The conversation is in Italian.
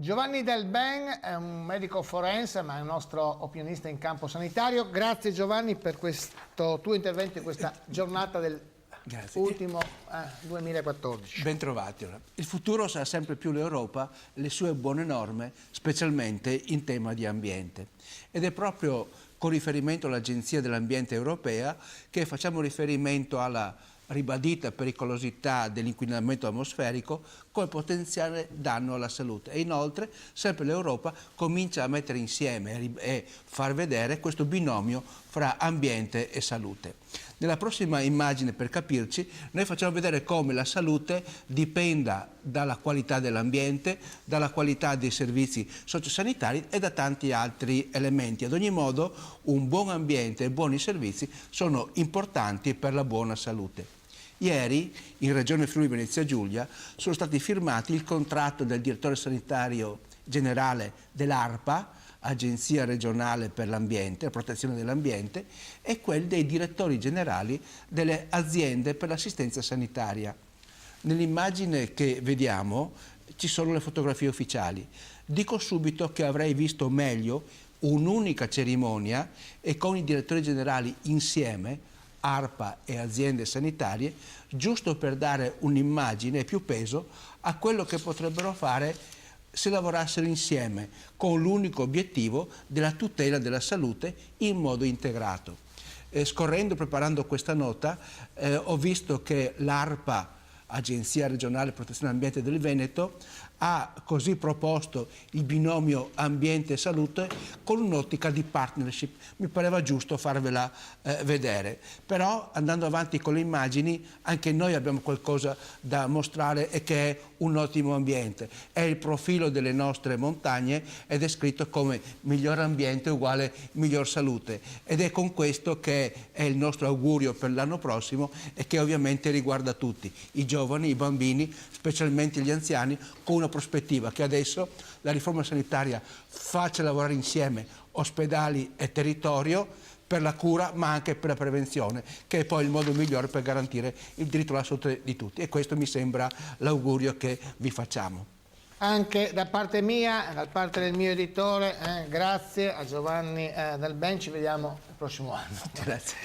Giovanni Del Ben è un medico forense, ma è un nostro opinionista in campo sanitario. Grazie Giovanni per questo tuo intervento in questa giornata del ultimo 2014. Ben trovati. Il futuro sarà sempre più l'Europa, le sue buone norme, specialmente in tema di ambiente. Ed è proprio con riferimento all'Agenzia dell'Ambiente Europea che facciamo riferimento alla ribadita pericolosità dell'inquinamento atmosferico come potenziale danno alla salute. E inoltre sempre l'Europa comincia a mettere insieme e far vedere questo binomio fra ambiente e salute. Nella prossima immagine, per capirci, noi facciamo vedere come la salute dipenda dalla qualità dell'ambiente, dalla qualità dei servizi sociosanitari e da tanti altri elementi. Ad ogni modo, un buon ambiente e buoni servizi sono importanti per la buona salute. Ieri, in Regione Friuli-Venezia Giulia, sono stati firmati il contratto del direttore sanitario generale dell'ARPA, Agenzia regionale per l'ambiente, la protezione dell'ambiente, e quelli dei direttori generali delle aziende per l'assistenza sanitaria. Nell'immagine che vediamo ci sono le fotografie ufficiali. Dico subito che avrei visto meglio un'unica cerimonia e con i direttori generali insieme, ARPA e aziende sanitarie, giusto per dare un'immagine e più peso a quello che potrebbero fare se lavorassero insieme con l'unico obiettivo della tutela della salute in modo integrato. Scorrendo, preparando questa nota, ho visto che l'ARPA, Agenzia regionale protezione dell'ambiente del Veneto, ha così proposto il binomio ambiente e salute con un'ottica di partnership. Mi pareva giusto farvela vedere. Però, andando avanti con le immagini, anche noi abbiamo qualcosa da mostrare e che è un ottimo ambiente. È il profilo delle nostre montagne ed è scritto come miglior ambiente uguale miglior salute. Ed è con questo che è il nostro augurio per l'anno prossimo e che ovviamente riguarda tutti, i giovani, i bambini, specialmente gli anziani, con una prospettiva che adesso la riforma sanitaria faccia lavorare insieme ospedali e territorio per la cura ma anche per la prevenzione, che è poi il modo migliore per garantire il diritto alla salute di tutti, e questo mi sembra l'augurio che vi facciamo. Anche da parte mia, da parte del mio editore, grazie a Giovanni Del Ben, ci vediamo il prossimo anno. Grazie.